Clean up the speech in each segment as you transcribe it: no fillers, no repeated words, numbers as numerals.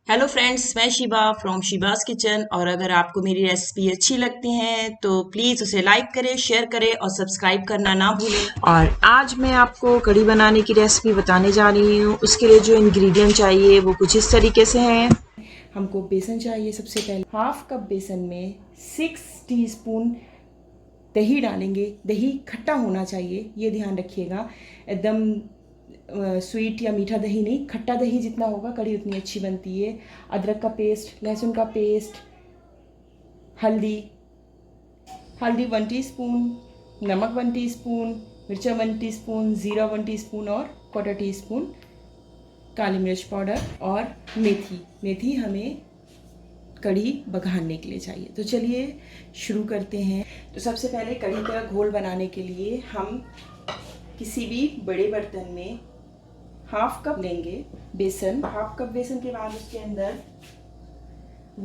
Hello friends, मैं Shiba from Shiba's kitchen. और अगर आपको मेरी रेसिपी अच्छी लगती है तो प्लीज़ उसे लाइक करें, शेयर करें और सब्सक्राइब करना ना भूलें। और आज मैं आपको कढ़ी बनाने की रेसिपी बताने जा रही हूँ। उसके लिए जो इंग्रेडिएंट चाहिए वो कुछ इस तरीके से हैं। हमको बेसन चाहिए। सबसे पहले हाफ कप बेसन में 6 टीस्पून दही डालेंगे। दही खट्टा होना चाहिए, ये ध्यान रखिएगा। एकदम स्वीट या मीठा दही नहीं, खट्टा दही जितना होगा कढ़ी उतनी अच्छी बनती है। अदरक का पेस्ट, लहसुन का पेस्ट, हल्दी हल्दी 1 टीस्पून, नमक 1 टीस्पून, मिर्चा 1 टीस्पून, ज़ीरा 1 टीस्पून और क्वार्टर टीस्पून काली मिर्च पाउडर और मेथी हमें कढ़ी बघाड़ने के लिए चाहिए। तो चलिए शुरू करते हैं। तो सबसे पहले कढ़ी का घोल बनाने के लिए हम किसी भी बड़े बर्तन में हाफ कप लेंगे बेसन। हाफ कप बेसन के बाद उसके अंदर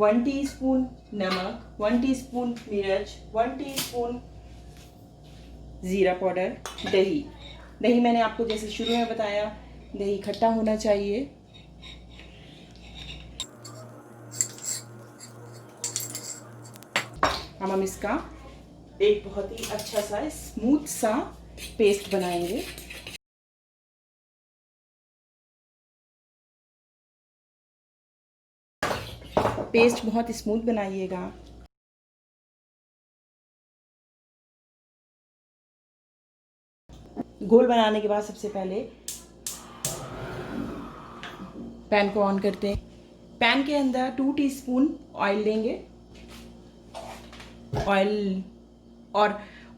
1 टीस्पून नमक, 1 टीस्पून मिर्च, 1 टीस्पून ज़ीरा पाउडर, दही मैंने आपको जैसे शुरू में बताया, दही खट्टा होना चाहिए। हम इसका एक बहुत ही अच्छा सा स्मूथ सा पेस्ट बनाएंगे। पेस्ट बहुत स्मूथ बनाइएगा। घोल बनाने के बाद सबसे पहले पैन को ऑन करते हैं। पैन के अंदर 2 टीस्पून ऑयल लेंगे।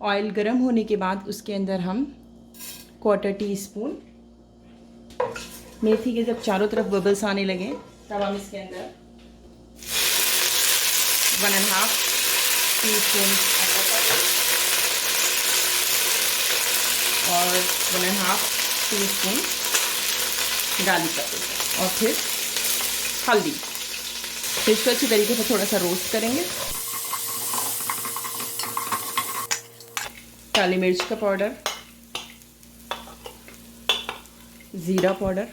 ऑयल गर्म होने के बाद उसके अंदर हम क्वार्टर टीस्पून मेथी के जब चारों तरफ बबल्स आने लगे तब हम इसके अंदर 1.5 टीस्पून और 1.5 टीस्पून गार्लिक का पेस्ट और फिर हल्दी। फिर इसको अच्छी तरीके से थोड़ा सा रोस्ट करेंगे। काली मिर्च का पाउडर, ज़ीरा पाउडर,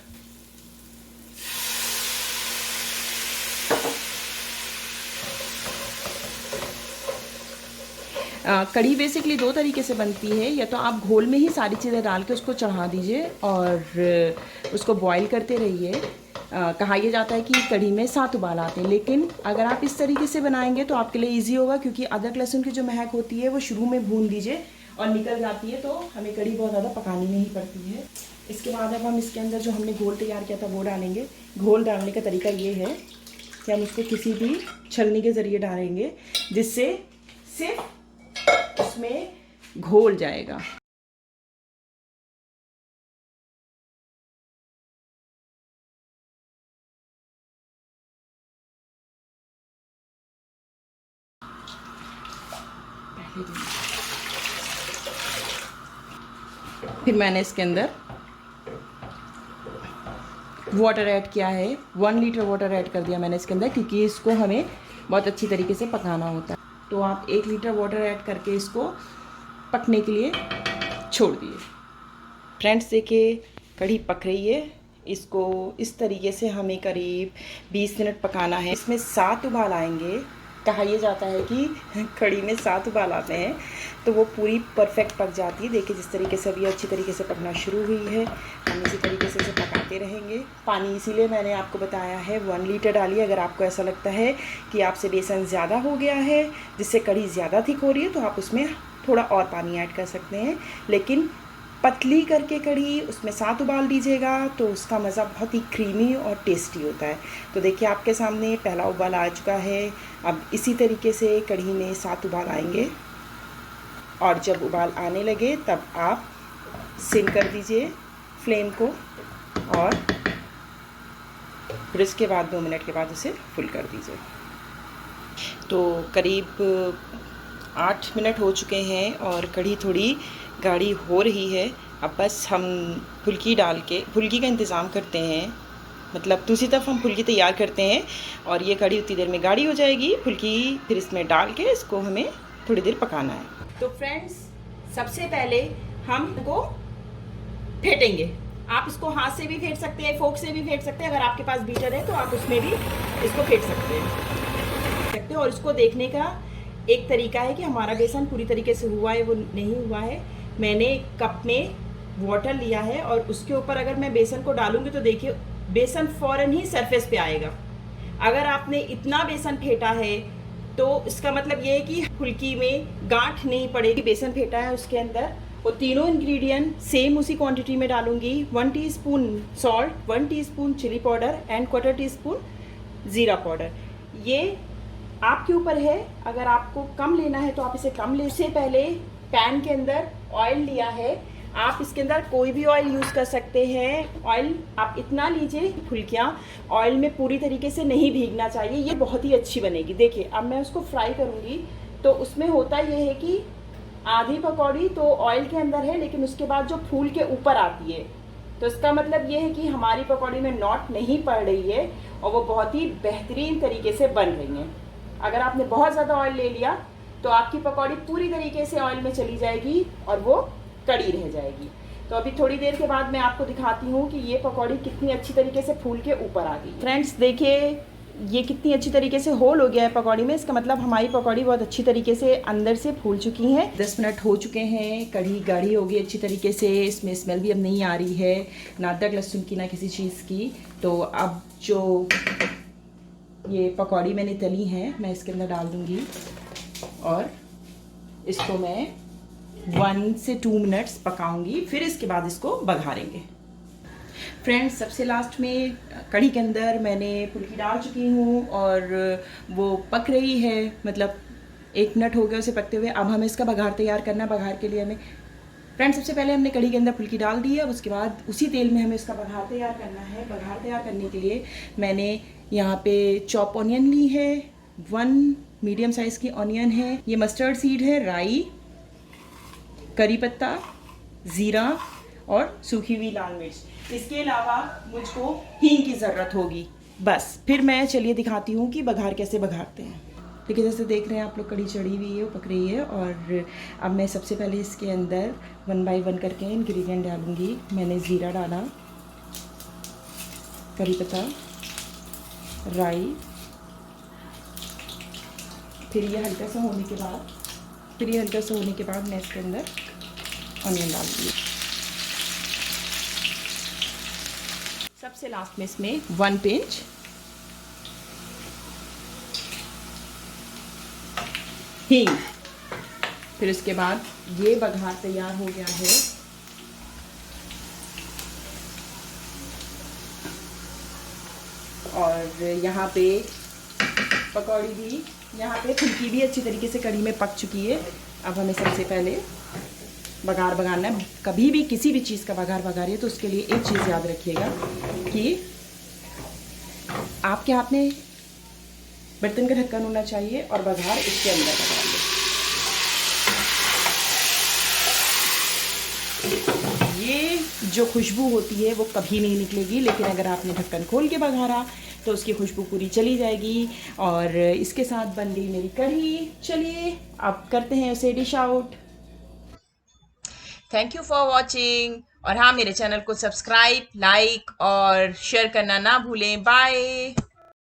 कढ़ी बेसिकली 2 तरीके से बनती है। या तो आप घोल में ही सारी चीज़ें डाल के उसको चढ़ा दीजिए और उसको बॉईल करते रहिए। कहा यह जाता है कि कढ़ी में 7 उबाल आते हैं, लेकिन अगर आप इस तरीके से बनाएंगे तो आपके लिए इजी होगा, क्योंकि अदरक लहसुन की जो महक होती है वो शुरू में भून दीजिए और निकल जाती है, तो हमें कढ़ी बहुत ज़्यादा पकानी नहीं पड़ती है। इसके बाद अब हम इसके अंदर जो हमने घोल तैयार किया था वो डालेंगे। घोल डालने का तरीका ये है कि हम उसको किसी भी छलनी के ज़रिए डालेंगे, जिससे सिर्फ उसमें घोल जाएगा। फिर मैंने इसके अंदर वाटर ऐड किया है। 1 लीटर वाटर ऐड कर दिया मैंने इसके अंदर, क्योंकि इसको हमें बहुत अच्छी तरीके से पकाना होता है। तो आप 1 लीटर वाटर ऐड करके इसको पकने के लिए छोड़ दिए। फ्रेंड्स देखिए कढ़ी पक रही है। इसको इस तरीके से हमें करीब 20 मिनट पकाना है। इसमें 7 उबाल आएंगे। कहा यह जाता है कि कढ़ी में 7 उबाल आते हैं तो वो पूरी परफेक्ट पक जाती है। देखिए जिस तरीके से अभी अच्छी तरीके से पकना शुरू हुई है, हम इसी तरीके से इसे पकाते रहेंगे। पानी इसीलिए मैंने आपको बताया है 1 लीटर डालिए। अगर आपको ऐसा लगता है कि आपसे बेसन ज़्यादा हो गया है, जिससे कढ़ी ज़्यादा थिक हो रही है, तो आप उसमें थोड़ा और पानी ऐड कर सकते हैं। लेकिन पतली करके कढ़ी उसमें 7 उबाल दीजिएगा तो उसका मज़ा बहुत ही क्रीमी और टेस्टी होता है। तो देखिए आपके सामने पहला उबाल आ चुका है। अब इसी तरीके से कढ़ी में 7 उबाल आएंगे और जब उबाल आने लगे तब आप सिम कर दीजिए फ्लेम को और फिर इसके बाद 2 मिनट के बाद उसे फुल कर दीजिए। तो करीब 8 मिनट हो चुके हैं और कढ़ी थोड़ी गाढ़ी हो रही है। अब बस हम फुल्की डाल के फुल्की का इंतज़ाम करते हैं, मतलब दूसरी तरफ हम फुल्की तैयार करते हैं और ये कढ़ी उतनी देर में गाढ़ी हो जाएगी। फुल्की फिर इसमें डाल के इसको हमें थोड़ी देर पकाना है। तो फ्रेंड्स सबसे पहले हम इसको फेंटेंगे। आप इसको हाथ से भी फेंट सकते हैं, फोक से भी फेंट सकते हैं। अगर आपके पास बीटर है तो आप उसमें भी इसको फेंट सकते हैं। और इसको देखने का एक तरीका है कि हमारा बेसन पूरी तरीके से हुआ है वो नहीं हुआ है। मैंने कप में वाटर लिया है और उसके ऊपर अगर मैं बेसन को डालूंगी तो देखिए बेसन फौरन ही सरफेस पे आएगा। अगर आपने इतना बेसन फेंटा है तो इसका मतलब ये है कि फुल्की में गांठ नहीं पड़ेगी। बेसन फेंटा है उसके अंदर वो तीनों इंग्रेडिएंट सेम उसी क्वांटिटी में डालूंगी। 1 teaspoon salt, 1 teaspoon chilli powder and 1/4 teaspoon जीरा पाउडर। ये आपके ऊपर है, अगर आपको कम लेना है तो आप इसे कम ले। इससे पहले पैन के अंदर ऑयल लिया है, आप इसके अंदर कोई भी ऑयल यूज़ कर सकते हैं। ऑयल आप इतना लीजिए, फुल्कियाँ ऑयल में पूरी तरीके से नहीं भीगना चाहिए, ये बहुत ही अच्छी बनेगी। देखिए अब मैं उसको फ्राई करूँगी तो उसमें होता ये है कि आधी पकौड़ी तो ऑयल के अंदर है लेकिन उसके बाद जो फूल के ऊपर आती है, तो इसका मतलब ये है कि हमारी पकौड़ी में नॉट नहीं पड़ रही है और वो बहुत ही बेहतरीन तरीके से बन रही हैं। अगर आपने बहुत ज़्यादा ऑयल ले लिया तो आपकी पकौड़ी पूरी तरीके से ऑयल में चली जाएगी और वो कड़ी रह जाएगी। तो अभी थोड़ी देर के बाद मैं आपको दिखाती हूँ कि ये पकौड़ी कितनी अच्छी तरीके से फूल के ऊपर आ गई। फ्रेंड्स देखिए ये कितनी अच्छी तरीके से होल हो गया है पकौड़ी में, इसका मतलब हमारी पकौड़ी बहुत अच्छी तरीके से अंदर से फूल चुकी हैं। 10 मिनट हो चुके हैं, कढ़ी गाढ़ी हो गई अच्छी तरीके से, इसमें स्मेल भी अब नहीं आ रही है, ना अदरक लहसुन की ना किसी चीज़ की। तो अब जो ये पकौड़ी मैंने तली हैं मैं इसके अंदर डाल दूँगी और इसको मैं 1 से 2 मिनट्स पकाऊंगी, फिर इसके बाद इसको बघारेंगे। फ्रेंड्स सबसे लास्ट में कढ़ी के अंदर मैंने फुल्की डाल चुकी हूँ और वो पक रही है, मतलब 1 मिनट हो गया उसे पकते हुए। अब हमें इसका बघार तैयार करना। बघार के लिए हमें फ्रेंड्स सबसे पहले हमने कढ़ी के अंदर फुल्की डाल दी है, उसके बाद उसी तेल में हमें इसका बघार तैयार करना है। बघार तैयार करने के लिए मैंने यहाँ पे चॉप ऑनियन ली है, 1 मीडियम साइज़ की ऑनियन है, ये मस्टर्ड सीड है, राई, करी पत्ता, ज़ीरा और सूखी हुई लाल मिर्च। इसके अलावा मुझको हींग की ज़रूरत होगी बस। फिर मैं चलिए दिखाती हूँ कि बघार कैसे बघारते हैं। देखिए जैसे देख रहे हैं आप लोग कढ़ी चढ़ी हुई है, वो पक रही है। और अब मैं सबसे पहले इसके अंदर 1 बाय 1 करके इंग्रेडिएंट डालूँगी। मैंने ज़ीरा डाला, करी पत्ता, राई, फिर ये हल्का सा होने के बाद मैं इसके अंदर ऑनियन डाल दूँगी। सबसे लास्ट में इसमें 1 पिंच हींग। फिर उसके बाद ये बघार तैयार हो गया है। और यहाँ पे पकौड़ी भी, यहाँ पे फुल्की भी अच्छी तरीके से कढ़ी में पक चुकी है। अब हमें सबसे पहले बघार बघारना है। कभी भी किसी भी चीज़ का बघार बघारिए तो उसके लिए एक चीज़ याद रखिएगा कि आपके हाथ में बर्तन का ढक्कन होना चाहिए और बघार इसके अंदर बघारिए। ये जो खुशबू होती है वो कभी नहीं निकलेगी, लेकिन अगर आपने ढक्कन खोल के बघारा तो उसकी खुशबू पूरी चली जाएगी। और इसके साथ बन गई मेरी कढ़ी। चलिए अब करते हैं उसे dish out. Thank you for watching. और हाँ, मेरे चैनल को सब्सक्राइब, लाइक और शेयर करना ना भूलें। बाय।